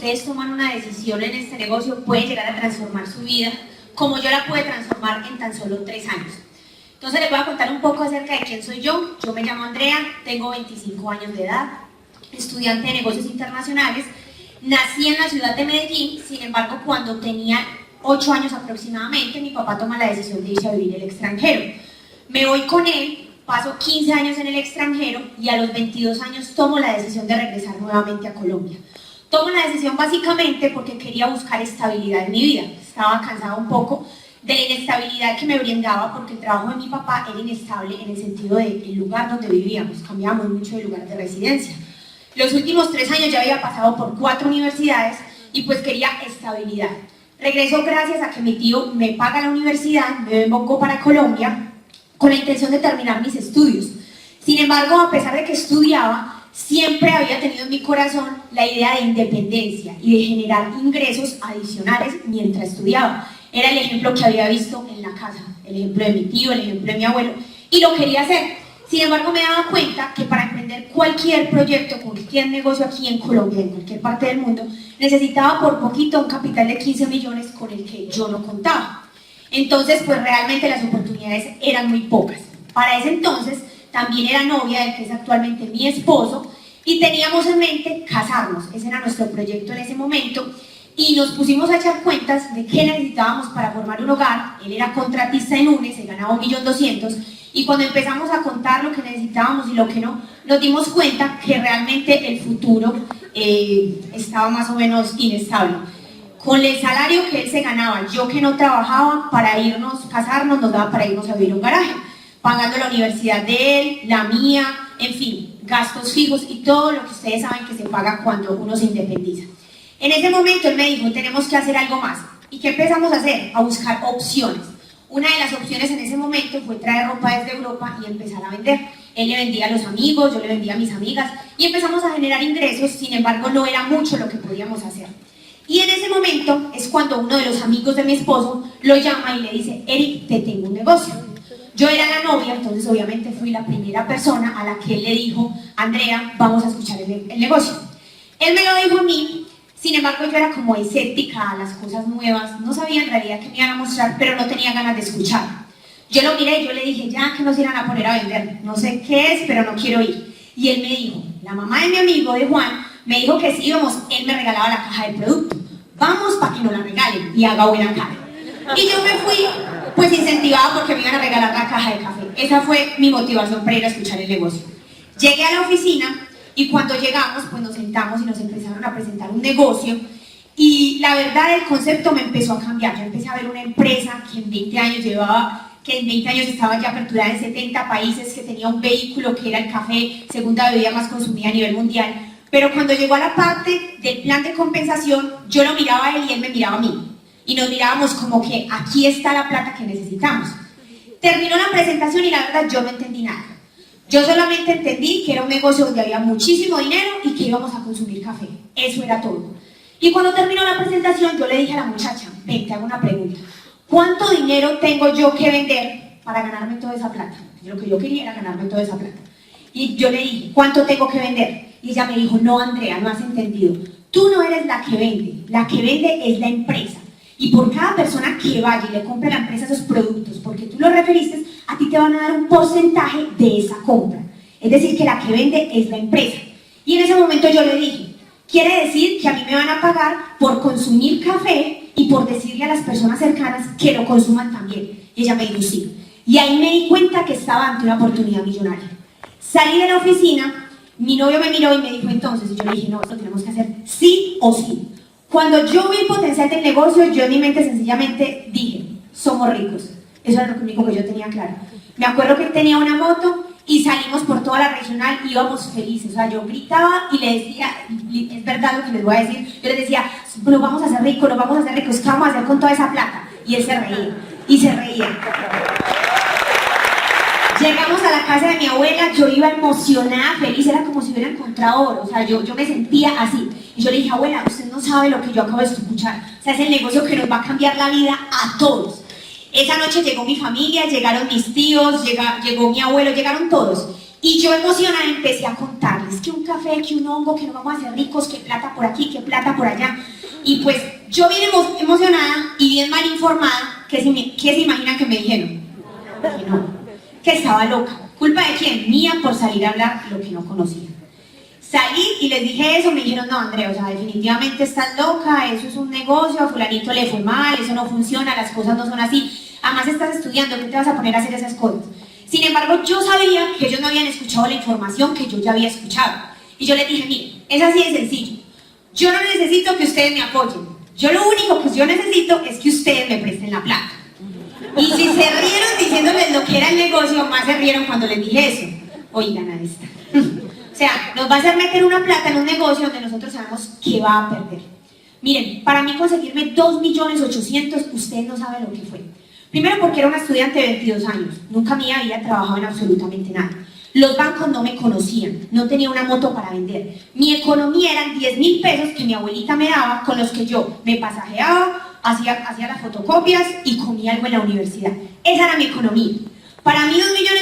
ustedes toman una decisión en este negocio puede llegar a transformar su vida, como yo la pude transformar en tan solo 3 años. Entonces les voy a contar un poco acerca de quién soy yo. Yo me llamo Andrea, tengo 25 años de edad, estudiante de negocios internacionales, nací en la ciudad de Medellín. Sin embargo, cuando tenía 8 años aproximadamente, mi papá toma la decisión de irse a vivir al extranjero. Me voy con él, paso 15 años en el extranjero y a los 22 años tomo la decisión de regresar nuevamente a Colombia. Tomo la decisión básicamente porque quería buscar estabilidad en mi vida. Estaba cansada un poco de la inestabilidad que me brindaba, porque el trabajo de mi papá era inestable en el sentido del lugar donde vivíamos, cambiábamos mucho de lugar de residencia. Los últimos 3 años ya había pasado por 4 universidades y pues quería estabilidad. Regreso gracias a que mi tío me paga la universidad, me vengo para Colombia con la intención de terminar mis estudios. Sin embargo, a pesar de que estudiaba, siempre había tenido en mi corazón la idea de independencia y de generar ingresos adicionales mientras estudiaba. Era el ejemplo que había visto en la casa, el ejemplo de mi tío, el ejemplo de mi abuelo, y lo quería hacer. Sin embargo, me daba cuenta que para emprender cualquier proyecto, cualquier negocio aquí en Colombia, en cualquier parte del mundo, necesitaba por poquito un capital de 15 millones con el que yo no contaba. Entonces, pues realmente las oportunidades eran muy pocas. Para ese entonces, también era novia del que es actualmente mi esposo, y teníamos en mente casarnos. Ese era nuestro proyecto en ese momento. Y nos pusimos a echar cuentas de qué necesitábamos para formar un hogar. Él era contratista en UNE, se ganaba 1.200.000, y cuando empezamos a contar lo que necesitábamos y lo que no, nos dimos cuenta que realmente el futuro estaba más o menos inestable. Con el salario que él se ganaba, yo que no trabajaba, para casarnos, nos daba para irnos a vivir a un garaje, pagando la universidad de él, la mía, en fin, gastos fijos y todo lo que ustedes saben que se paga cuando uno se independiza. En ese momento él me dijo, tenemos que hacer algo más. ¿Y qué empezamos a hacer? A buscar opciones. Una de las opciones en ese momento fue traer ropa desde Europa y empezar a vender. Él le vendía a los amigos, yo le vendía a mis amigas y empezamos a generar ingresos. Sin embargo, no era mucho lo que podíamos hacer. Y en ese momento es cuando uno de los amigos de mi esposo lo llama y le dice, Eric, te tengo un negocio. Yo era la novia, entonces obviamente fui la primera persona a la que él le dijo, Andrea, vamos a escuchar el negocio. Él me lo dijo a mí. Sin embargo, yo era como escéptica a las cosas nuevas, no sabía en realidad qué me iban a mostrar, pero no tenía ganas de escuchar. Yo lo miré y yo le dije, ya que nos irán a poner a vender, no sé qué es, pero no quiero ir. Y él me dijo, la mamá de mi amigo, de Juan, me dijo que si íbamos, él me regalaba la caja del producto. Vamos para que nos la regalen y haga buena cara. Y yo me fui, pues incentivada porque me iban a regalar la caja de café. Esa fue mi motivación para ir a escuchar el negocio. Llegué a la oficina. Y cuando llegamos, pues nos sentamos y nos empezaron a presentar un negocio. Y la verdad, el concepto me empezó a cambiar. Yo empecé a ver una empresa que en 20 años estaba ya aperturada en 70 países, que tenía un vehículo que era el café, segunda bebida más consumida a nivel mundial. Pero cuando llegó a la parte del plan de compensación, yo lo miraba a él y él me miraba a mí. Y nos mirábamos como que aquí está la plata que necesitamos. Terminó la presentación y la verdad yo no entendí nada. Yo solamente entendí que era un negocio donde había muchísimo dinero y que íbamos a consumir café. Eso era todo. Y cuando terminó la presentación, yo le dije a la muchacha, ven, te hago una pregunta. ¿Cuánto dinero tengo yo que vender para ganarme toda esa plata? Lo que yo quería era ganarme toda esa plata. Y yo le dije, ¿cuánto tengo que vender? Y ella me dijo, no, Andrea, no has entendido. Tú no eres la que vende es la empresa. Y por cada persona que vaya y le compre a la empresa esos productos, porque tú los referiste, a ti te van a dar un porcentaje de esa compra. Es decir, que la que vende es la empresa. Y en ese momento yo le dije, quiere decir que a mí me van a pagar por consumir café y por decirle a las personas cercanas que lo consuman también. Y ella me dijo, sí. Y ahí me di cuenta que estaba ante una oportunidad millonaria. Salí de la oficina, mi novio me miró y me dijo entonces, y yo le dije, no, esto tenemos que hacer sí o sí. Cuando yo vi el potencial del negocio, yo en mi mente sencillamente dije, somos ricos. Eso era lo único que yo tenía claro. Me acuerdo que él tenía una moto y salimos por toda la regional y íbamos felices. O sea, yo gritaba y le decía, es verdad lo que les voy a decir, yo les decía, nos vamos a hacer ricos, ¿qué vamos a hacer con toda esa plata? Y él se reía, y se reía. Llegamos a la casa de mi abuela, yo iba emocionada, feliz, era como si hubiera encontrado oro, o sea, yo me sentía así. Y yo le dije, abuela, usted no sabe lo que yo acabo de escuchar. O sea, es el negocio que nos va a cambiar la vida a todos. Esa noche llegó mi familia, llegaron mis tíos, llegó mi abuelo, llegaron todos. Y yo emocionada empecé a contarles que un café, que un hongo, que nos vamos a hacer ricos, que plata por aquí, que plata por allá. Y pues yo bien emocionada y bien mal informada, ¿qué se imaginan que me dijeron? Que no, que estaba loca. ¿Culpa de quién? Mía, por salir a hablar lo que no conocía. Salí y les dije eso, me dijeron, no, Andrea, o sea, definitivamente estás loca, eso es un negocio, a fulanito le fue mal, eso no funciona, las cosas no son así. Además estás estudiando, ¿qué te vas a poner a hacer esas cosas? Sin embargo, yo sabía que ellos no habían escuchado la información que yo ya había escuchado. Y yo les dije, miren, es así de sencillo. Yo no necesito que ustedes me apoyen. Yo lo único que yo necesito es que ustedes me presten la plata. Y si se rieron diciéndoles lo que era el negocio, más se rieron cuando les dije eso. Oigan a esta. O sea, nos va a hacer meter una plata en un negocio donde nosotros sabemos que va a perder. Miren, para mí conseguirme 2.800.000, ustedes no saben lo que fue. Primero porque era una estudiante de 22 años, nunca me había trabajado en absolutamente nada. Los bancos no me conocían, no tenía una moto para vender. Mi economía eran 10.000 pesos que mi abuelita me daba, con los que yo me pasajeaba, hacía las fotocopias y comía algo en la universidad. Esa era mi economía. Para mí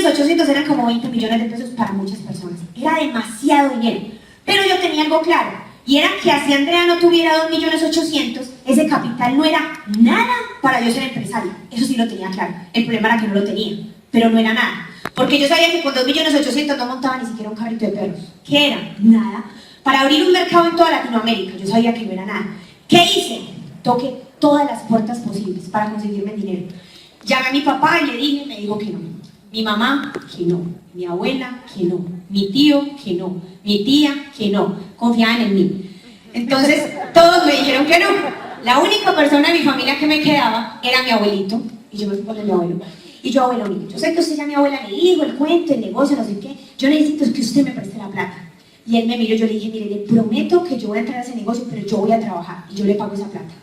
2.800.000 eran como 20 millones de pesos para muchas personas. Era demasiado dinero. Pero yo tenía algo claro, y era que si Andrea no tuviera 2.800.000, ese capital no era nada para yo ser empresaria. Eso sí lo tenía claro. El problema era que no lo tenía, pero no era nada. Porque yo sabía que con 2.800.000 no montaba ni siquiera un carrito de perros. ¿Qué era? Nada. Para abrir un mercado en toda Latinoamérica, yo sabía que no era nada. ¿Qué hice? Toqué todas las puertas posibles para conseguirme el dinero. Llamé a mi papá y le dije, me dijo que no. Mi mamá, que no. Mi abuela, que no. Mi tío, que no. Mi tía, que no. Confiaban en mí. Entonces, todos me dijeron que no. La única persona de mi familia que me quedaba era mi abuelito. Y yo me fui con mi abuelo. Y yo, abuelo, mire, yo sé que usted ya mi abuela le dijo el cuento, el negocio, no sé qué. Yo necesito que usted me preste la plata. Y él me miró, yo le dije, mire, le prometo que yo voy a entrar a ese negocio, pero yo voy a trabajar y yo le pago esa plata.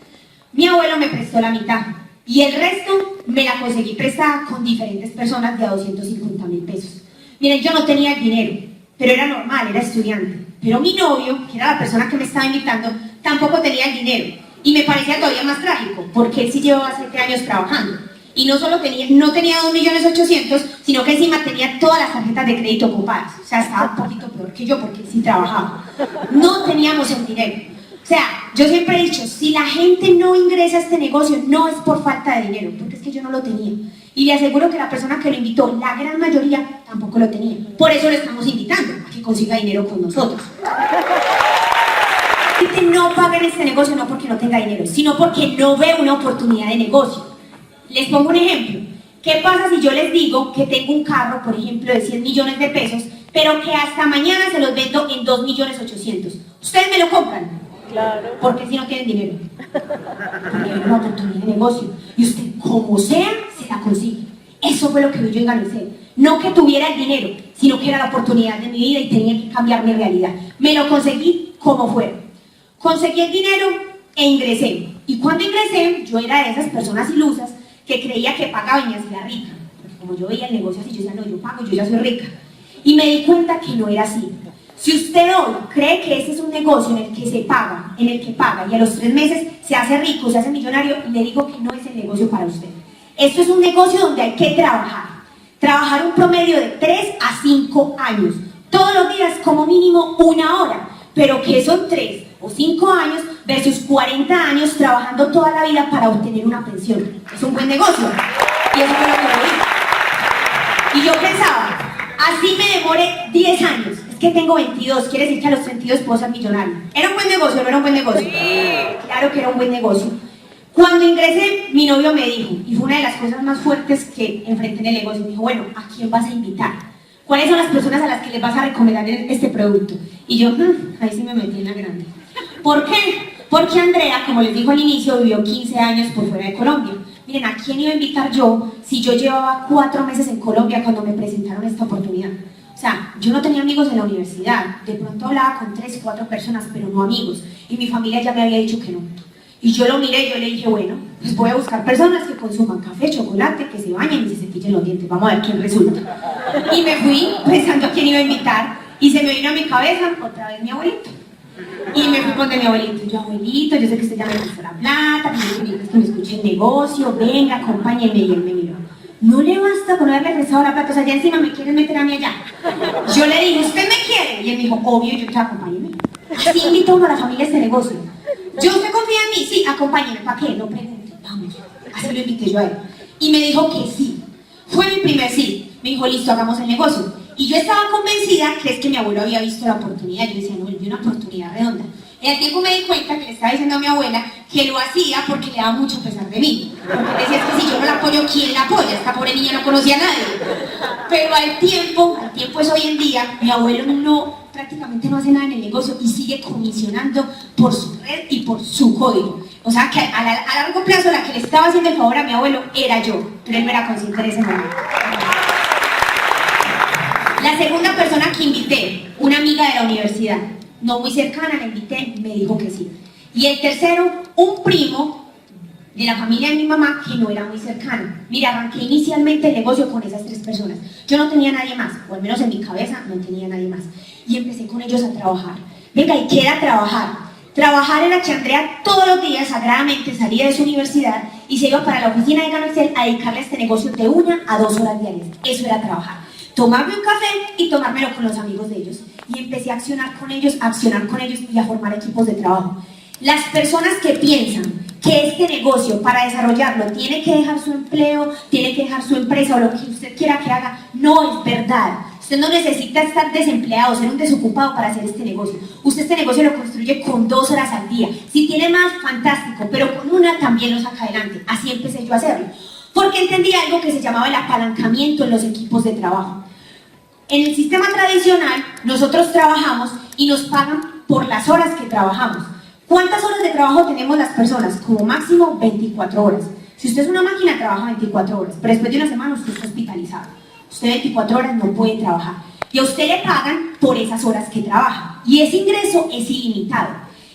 Mi abuelo me prestó la mitad. Y el resto me la conseguí prestada con diferentes personas de a 250.000 pesos. Miren, yo no tenía el dinero, pero era normal, era estudiante. Pero mi novio, que era la persona que me estaba invitando, tampoco tenía el dinero. Y me parecía todavía más trágico, porque él sí llevaba 7 años trabajando. Y no solo no tenía 2.800.000, sino que encima tenía todas las tarjetas de crédito ocupadas. O sea, estaba un poquito peor que yo, porque él sí trabajaba. No teníamos el dinero. O sea, yo siempre he dicho, si la gente no ingresa a este negocio, no es por falta de dinero, porque es que yo no lo tenía. Y le aseguro que la persona que lo invitó, la gran mayoría, tampoco lo tenía. Por eso lo estamos invitando, a que consiga dinero con nosotros. La gente no paga en este negocio no porque no tenga dinero, sino porque no ve una oportunidad de negocio. Les pongo un ejemplo. ¿Qué pasa si yo les digo que tengo un carro, por ejemplo, de 100 millones de pesos, pero que hasta mañana se los vendo en 2.800.000? ¿Ustedes me lo compran? Claro. Porque si no tienen dinero. Porque hay una oportunidad de negocio. Y usted, como sea, se la consigue. Eso fue lo que yo engancé. No que tuviera el dinero, sino que era la oportunidad de mi vida y tenía que cambiar mi realidad. Me lo conseguí como fuera. Conseguí el dinero e ingresé. Y cuando ingresé, yo era de esas personas ilusas que creía que pagaba y me hacía rica. Porque como yo veía el negocio así, yo decía, no, yo pago, yo ya soy rica. Y me di cuenta que no era así. Si usted hoy cree que ese es un negocio en el que se paga, en el que paga y a los 3 meses se hace rico, se hace millonario, le digo que no es el negocio para usted. Esto es un negocio donde hay que trabajar. Trabajar un promedio de 3 a 5 años. Todos los días como mínimo 1 hora. Pero que son 3 o 5 años versus 40 años trabajando toda la vida para obtener una pensión. Es un buen negocio. Y eso fue lo que lo vi. Y yo pensaba, así me demoré 10 años. Es que tengo 22, quiere decir que a los 32 puedo ser millonario. ¿Era un buen negocio o no era un buen negocio? Sí. Claro que era un buen negocio. Cuando ingresé, mi novio me dijo, y fue una de las cosas más fuertes que enfrenté en el negocio, me dijo, bueno, ¿a quién vas a invitar? ¿Cuáles son las personas a las que les vas a recomendar este producto? Y yo, ahí sí me metí en la grande. ¿Por qué? Porque Andrea, como les dijo al inicio, vivió 15 años por fuera de Colombia. Miren, ¿a quién iba a invitar yo si yo llevaba 4 meses en Colombia cuando me presentaron esta oportunidad? O sea, yo no tenía amigos en la universidad, de pronto hablaba con 3, 4 personas, pero no amigos. Y mi familia ya me había dicho que no. Y yo lo miré y yo le dije, bueno, pues voy a buscar personas que consuman café, chocolate, que se bañen y se cepillen los dientes. Vamos a ver quién resulta. Y me fui pensando a quién iba a invitar y se me vino a mi cabeza otra vez mi abuelito. Y me fui con mi abuelito. Yo, abuelito, yo sé que usted ya me prestó la plata, que me escuche el negocio, venga, acompáñeme. Y él me miró. no le basta con haberle prestado la plata, o sea, ya encima me quieren meter a mí allá. Yo le dije, ¿usted me quiere? Y él me dijo, obvio, yo te acompañé. Así invito a la familia a este negocio. ¿Yo, usted confía en mí? Sí, acompáñenme. ¿Para qué? No pregunte, vamos. Así lo invité yo a él. Y me dijo que sí. Fue mi primer sí. Me dijo, listo, hagamos el negocio. Y yo estaba convencida que es que mi abuelo había visto la oportunidad. Yo decía, no, él vio una oportunidad redonda. En el tiempo me di cuenta que le estaba diciendo a mi abuela que lo hacía porque le daba mucho pesar de mí. Porque decía, es que si yo no la apoyo, ¿quién la apoya? Esta pobre niña no conocía a nadie. Pero al tiempo es hoy en día, mi abuelo prácticamente no hace nada en el negocio y sigue comisionando por su red y por su código. O sea que a largo plazo la que le estaba haciendo el favor a mi abuelo era yo, pero él no era consciente de ese momento. La segunda persona que invité, una amiga de la universidad, no muy cercana, la invité, me dijo que sí. Y el tercero, un primo de la familia de mi mamá que no era muy cercano. Mira, arranqué inicialmente el negocio con esas 3 personas. Yo no tenía nadie más, o al menos en mi cabeza no tenía nadie más. Y empecé con ellos a trabajar. Venga, ¿y qué era trabajar? Trabajar era que Andrea todos los días sagradamente salía de su universidad y se iba para la oficina de Ganexcel a dedicarle a este negocio de 1 a 2 horas diarias. Eso era trabajar. Tomarme un café y tomármelo con los amigos de ellos. Y empecé a accionar con ellos y a formar equipos de trabajo. Las personas que piensan que este negocio, para desarrollarlo, tiene que dejar su empleo, tiene que dejar su empresa o lo que usted quiera que haga, no es verdad. Usted no necesita estar desempleado, ser un desocupado para hacer este negocio. Usted este negocio lo construye con 2 horas al día. Si tiene más, fantástico, pero con una también lo saca adelante. Así empecé yo a hacerlo. Porque entendí algo que se llamaba el apalancamiento en los equipos de trabajo. En el sistema tradicional, nosotros trabajamos y nos pagan por las horas que trabajamos. ¿Cuántas horas de trabajo tenemos las personas? Como máximo 24 horas. Si usted es una máquina, trabaja 24 horas, pero después de una semana usted está hospitalizado. Usted 24 horas no puede trabajar. Y a usted le pagan por esas horas que trabaja. Y ese ingreso es ilimitado.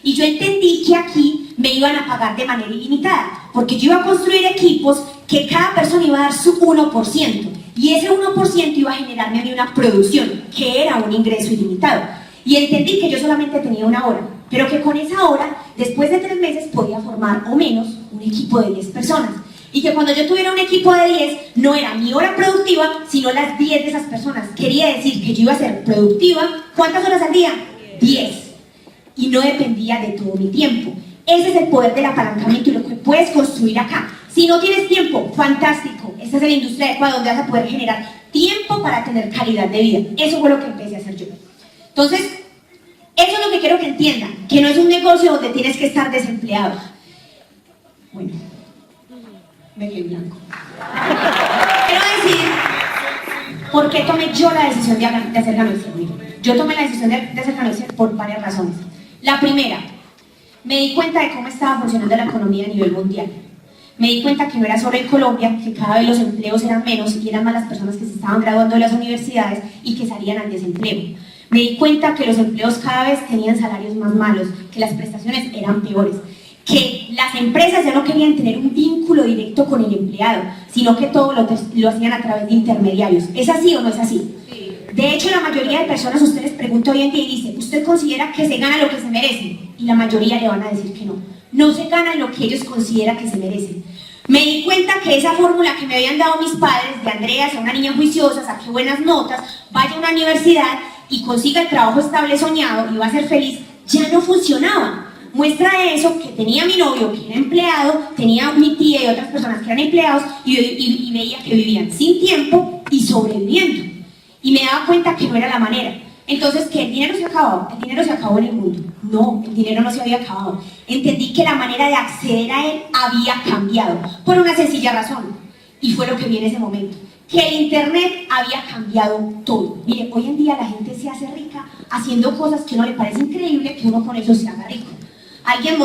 Y yo entendí que aquí me iban a pagar de manera ilimitada, porque yo iba a construir equipos que cada persona iba a dar su 1%. Y ese 1% iba a generarme a mí una producción, que era un ingreso ilimitado. Y entendí que yo solamente tenía 1 hora, pero que con esa hora, después de 3 meses, podía formar o menos un equipo de 10 personas. Y que cuando yo tuviera un equipo de 10, no era mi hora productiva, sino las 10 de esas personas. Quería decir que yo iba a ser productiva, ¿cuántas horas al día? 10. Y no dependía de todo mi tiempo. Ese es el poder del apalancamiento y lo que puedes construir acá. Si no tienes tiempo, fantástico. Esta es la industria adecuada donde vas a poder generar tiempo para tener calidad de vida. Eso fue lo que empecé a hacer yo. Entonces, eso es lo que quiero que entiendan, que no es un negocio donde tienes que estar desempleado. Bueno, me quedé blanco. Quiero decir, ¿por qué tomé yo la decisión de hacer Ganexcel? Yo tomé la decisión de hacer Ganexcel por varias razones. La primera, me di cuenta de cómo estaba funcionando la economía a nivel mundial. Me di cuenta que no era solo en Colombia, que cada vez los empleos eran menos y eran más las personas que se estaban graduando de las universidades y que salían al desempleo. Me di cuenta que los empleos cada vez tenían salarios más malos, que las prestaciones eran peores, que las empresas ya no querían tener un vínculo directo con el empleado, sino que todo lo hacían a través de intermediarios. ¿Es así o no es así? Sí. De hecho, la mayoría de personas, usted les pregunta hoy en día y dice, ¿usted considera que se gana lo que se merece? Y la mayoría le van a decir que no. No se gana lo que ellos consideran que se merecen. Me di cuenta que esa fórmula que me habían dado mis padres, de Andrea, sea una niña juiciosa, saque buenas notas, vaya a una universidad y consiga el trabajo estable soñado y va a ser feliz, ya no funcionaba. Muestra de eso que tenía mi novio que era empleado, tenía mi tía y otras personas que eran empleados y veía que vivían sin tiempo y sobreviviendo. Y me daba cuenta que no era la manera. Entonces, ¿que el dinero se acabó? El dinero se acabó en el mundo. No, el dinero no se había acabado. Entendí que la manera de acceder a él había cambiado, por una sencilla razón. Y fue lo que vi en ese momento. Que el internet había cambiado todo. Mire, hoy en día la gente se hace rica haciendo cosas que a uno le parece increíble que uno con eso se haga rico. Alguien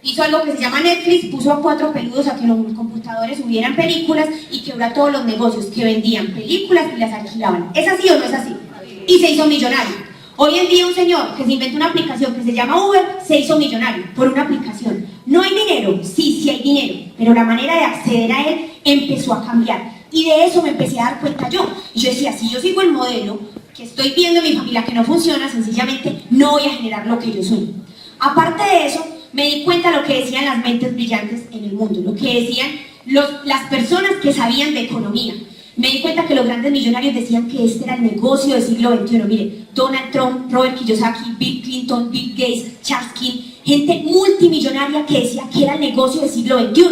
hizo algo que se llama Netflix, puso a 4 peludos a que los computadores hubieran películas y quebró a todos los negocios que vendían películas y las alquilaban. ¿Es así o no es así? Y se hizo millonario. Hoy en día un señor que se inventó una aplicación que se llama Uber se hizo millonario por una aplicación. ¿No hay dinero? Sí, sí hay dinero, pero la manera de acceder a él empezó a cambiar. Y de eso me empecé a dar cuenta yo. Y yo decía, si yo sigo el modelo que estoy viendo en mi familia que no funciona, sencillamente no voy a generar lo que yo soy. Aparte de eso, me di cuenta de lo que decían las mentes brillantes en el mundo, lo que decían las personas que sabían de economía. Me di cuenta que los grandes millonarios decían que este era el negocio del siglo XXI. Mire, Donald Trump, Robert Kiyosaki, Bill Clinton, Bill Gates, Charles King, gente multimillonaria que decía que era el negocio del siglo XXI.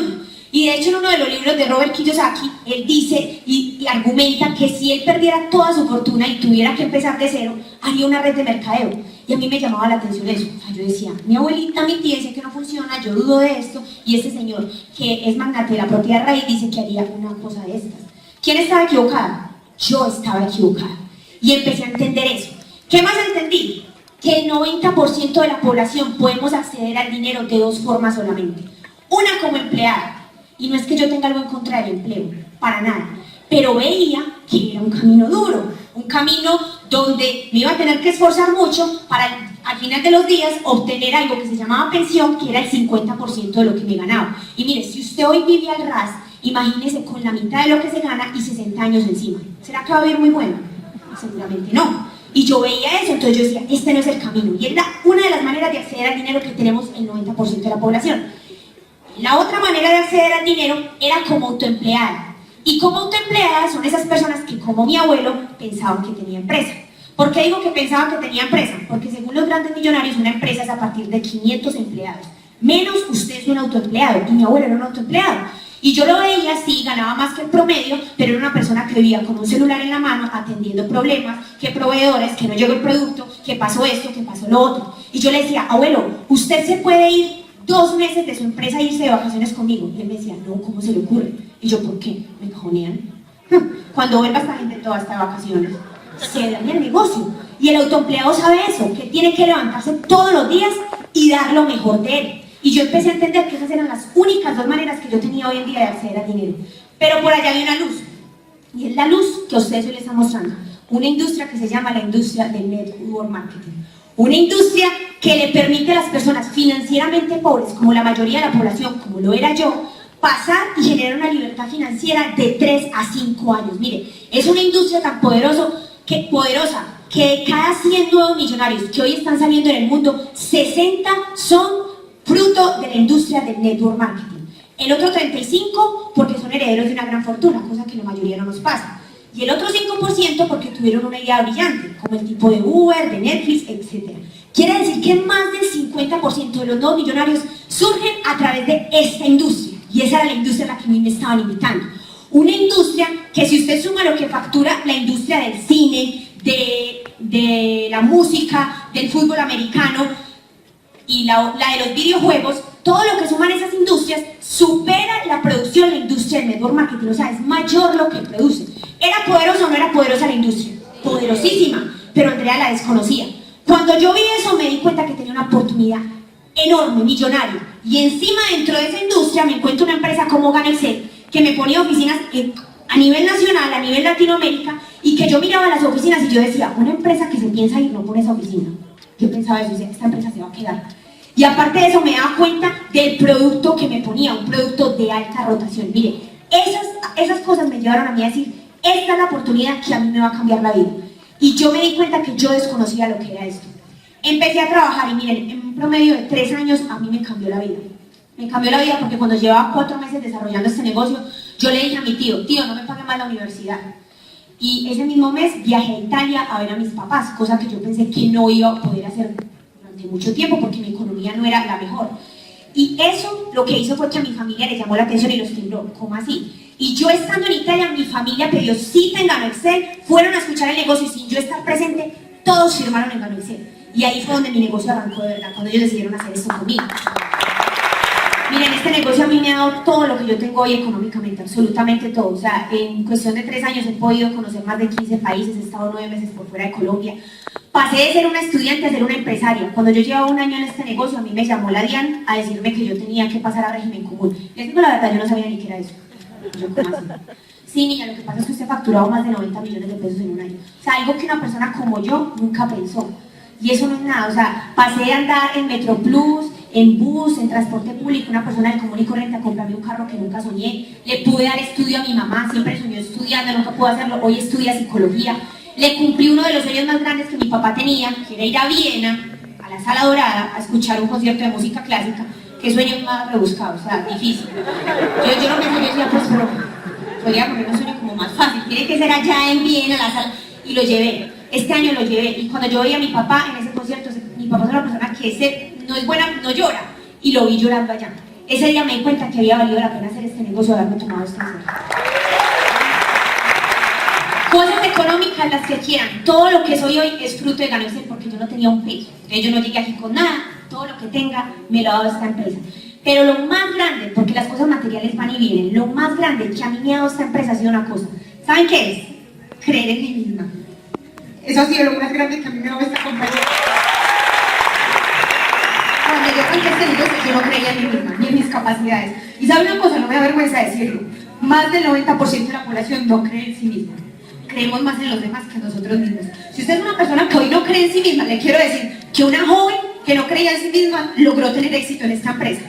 Y de hecho en uno de los libros de Robert Kiyosaki, él dice y argumenta que si él perdiera toda su fortuna y tuviera que empezar de cero, haría una red de mercadeo. Y a mí me llamaba la atención eso. O sea, yo decía, mi abuelita, mi tía dice que no funciona, yo dudo de esto, y este señor, que es magnate de la propiedad raíz, dice que haría una cosa de estas. ¿Quién estaba equivocada? Yo estaba equivocada. Y empecé a entender eso. ¿Qué más entendí? Que el 90% de la población podemos acceder al dinero de dos formas solamente. Una como empleada. Y no es que yo tenga algo en contra del empleo, para nada. Pero veía que era un camino duro, un camino donde me iba a tener que esforzar mucho para al final de los días obtener algo que se llamaba pensión, que era el 50% de lo que me ganaba. Y mire, si usted hoy vive al ras, imagínese con la mitad de lo que se gana y 60 años encima. ¿Será que va a vivir muy bueno? Seguramente no. Y yo veía eso, entonces yo decía, este no es el camino. Y es una de las maneras de acceder al dinero que tenemos el 90% de la población. La otra manera de acceder al dinero era como autoempleada. Y como autoempleada son esas personas que, como mi abuelo, pensaban que tenía empresa. ¿Por qué digo que pensaban que tenía empresa? Porque según los grandes millonarios, una empresa es a partir de 500 empleados. Menos usted es un autoempleado, y mi abuelo era un autoempleado. Y yo lo veía así, ganaba más que el promedio, pero era una persona que vivía con un celular en la mano, atendiendo problemas, que proveedores, que no llegó el producto, que pasó esto, que pasó lo otro. Y yo le decía, abuelo, usted se puede ir 2 meses de su empresa e irse de vacaciones conmigo. Y él me decía, no, ¿cómo se le ocurre? Y yo, ¿por qué? Me cajonean. Cuando vuelva esta gente toda esta de vacaciones, se daña el negocio. Y el autoempleado sabe eso, que tiene que levantarse todos los días y dar lo mejor de él. Y yo empecé a entender que esas eran las únicas 2 maneras que yo tenía hoy en día de acceder al dinero. Pero por allá había una luz. Y es la luz que a ustedes hoy les están mostrando. Una industria que se llama la industria del network marketing. Una industria que le permite a las personas financieramente pobres, como la mayoría de la población, como lo era yo, pasar y generar una libertad financiera de 3 a 5 años. Mire, es una industria tan poderosa que de cada 100 nuevos millonarios que hoy están saliendo en el mundo, 60 son fruto de la industria del network marketing. El otro 35 porque son herederos de una gran fortuna, cosa que la mayoría no nos pasa. Y el otro 5% porque tuvieron una idea brillante, como el tipo de Uber, de Netflix, etc. Quiere decir que más del 50% de los nuevos millonarios surgen a través de esta industria. Y esa era la industria a la que a mí me estaban invitando. Una industria que, si usted suma lo que factura la industria del cine, de la música, del fútbol americano y la de los videojuegos, todo lo que suman esas industrias supera la producción de la industria del network marketing. O sea, es mayor lo que produce. ¿Era poderosa o no era poderosa la industria? Poderosísima, pero Andrea la desconocía. Cuando yo vi eso me di cuenta que tenía una oportunidad enorme, millonaria. Y encima, dentro de esa industria, me encuentro una empresa como Ganexcel, que me ponía oficinas a nivel nacional, a nivel Latinoamérica, y que yo miraba las oficinas y yo decía, una empresa que se piensa ir no pone esa oficina. Yo pensaba eso, decía, esta empresa se va a quedar. Y aparte de eso me daba cuenta del producto que me ponía, un producto de alta rotación. Mire, esas cosas me llevaron a mí a decir, esta es la oportunidad que a mí me va a cambiar la vida. Y yo me di cuenta que yo desconocía lo que era esto. Empecé a trabajar y miren, en un promedio de 3 años a mí me cambió la vida. Me cambió la vida porque cuando llevaba 4 meses desarrollando este negocio, yo le dije a mi tío, no me pague más la universidad. Y ese mismo mes viajé a Italia a ver a mis papás, cosa que yo pensé que no iba a poder hacer durante mucho tiempo porque mi economía no era la mejor. Y eso lo que hizo fue que a mi familia le llamó la atención y los timbró. ¿Cómo así? Y yo estando en Italia, mi familia pidió cita en Ganexcel, fueron a escuchar el negocio y sin yo estar presente, todos firmaron en Ganexcel. Y ahí fue donde mi negocio arrancó de verdad, cuando ellos decidieron hacer esto conmigo. Miren, este negocio a mí me ha dado todo lo que yo tengo hoy económicamente, absolutamente todo. O sea, en cuestión de 3 años he podido conocer más de 15 países, he estado 9 meses por fuera de Colombia. Pasé de ser una estudiante a ser una empresaria. Cuando yo llevaba 1 año en este negocio, a mí me llamó la DIAN a decirme que yo tenía que pasar a régimen común. Les digo la verdad, yo no sabía ni qué era eso. Yo, ¿cómo así? Sí, niña, lo que pasa es que usted ha facturado más de 90 millones de pesos en 1 año. O sea, algo que una persona como yo nunca pensó. Y eso no es nada, o sea, pasé de andar en Metroplus, en bus, en transporte público, una persona del común y corriente a comprarme un carro que nunca soñé. Le pude dar estudio a mi mamá, siempre soñó estudiando, nunca pudo hacerlo, hoy estudia psicología. Le cumplí uno de los sueños más grandes que mi papá tenía, que era ir a Viena, a la Sala Dorada, a escuchar un concierto de música clásica. qué sueños más rebuscados, o sea, difícil. Yo no pensé, yo decía, pues, pero podría poner un sueño como más fácil, tiene que ser allá en Viena, a la sala, y lo llevé. Este año lo llevé, y cuando yo veía a mi papá en ese concierto, mi papá es una persona que no es buena, no llora, y lo vi llorando allá. Ese día me di cuenta que había valido la pena hacer este negocio, haberme tomado esto en serio. Cosas económicas, las que quieran. Todo lo que soy hoy es fruto de ganarse porque yo no tenía un peso. Entonces yo no llegué aquí con nada, todo lo que tenga me lo ha dado esta empresa. Pero lo más grande, porque las cosas materiales van y vienen, lo más grande que a mí me ha dado esta empresa ha sido una cosa. ¿Saben qué es? Creer en mí misma. Eso ha sido lo más grande que a mí me ha dado esta compañía. Cuando yo arranqué este negocio, yo no creía en mí misma, ni en mis capacidades. Y ¿saben una cosa? No me da vergüenza decirlo. Más del 90% de la población no cree en sí misma. Creemos más en los demás que en nosotros mismos. Si usted es una persona que hoy no cree en sí misma, le quiero decir que una joven que no creía en sí misma logró tener éxito en esta empresa.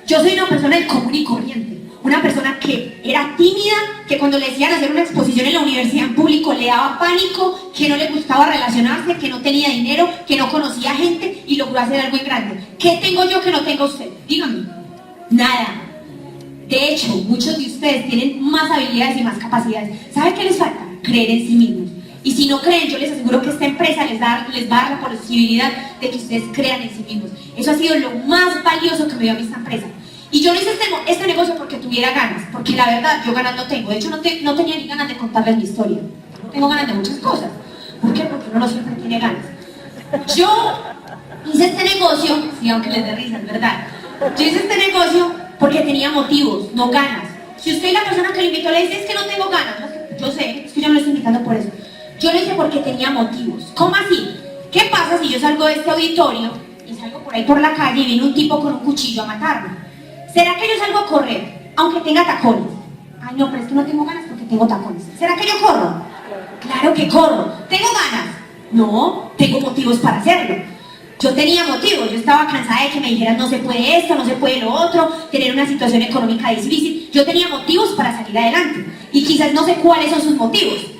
Yo soy una persona del común y corriente, una persona que era tímida, que cuando le decían hacer una exposición en la universidad en público le daba pánico, que no le gustaba relacionarse, que no tenía dinero, que no conocía gente y logró hacer algo en grande. ¿Qué tengo yo que no tenga usted? Dígame. Nada. De hecho, muchos de ustedes tienen más habilidades y más capacidades. ¿Sabe qué les falta? Creer en sí mismos. Y si no creen, yo les aseguro que esta empresa les va a dar la posibilidad de que ustedes crean en sí mismos. Eso ha sido lo más valioso que me dio a mí esta empresa. Y yo no hice este negocio porque tuviera ganas, porque la verdad, yo ganas no tengo. De hecho, no tenía ni ganas de contarles mi historia. No tengo ganas de muchas cosas. ¿Por qué? Porque uno no siempre tiene ganas. Yo hice este negocio, sí, aunque les dé risa, es verdad. Yo hice este negocio porque tenía motivos, no ganas. Si usted y la persona que lo invitó le dice, es que no tengo ganas, yo sé, es que yo no lo estoy invitando por eso. Yo lo hice porque tenía motivos. ¿Cómo así? ¿Qué pasa si yo salgo de este auditorio y salgo por ahí por la calle y viene un tipo con un cuchillo a matarme? ¿Será que yo salgo a correr, aunque tenga tacones? Ay, no, pero es que no tengo ganas porque tengo tacones. ¿Será que yo corro? Claro que corro. ¿Tengo ganas? No, tengo motivos para hacerlo. Yo tenía motivos, yo estaba cansada de que me dijeran no se puede esto, no se puede lo otro, tener una situación económica difícil. Yo tenía motivos para salir adelante y quizás no sé cuáles son sus motivos.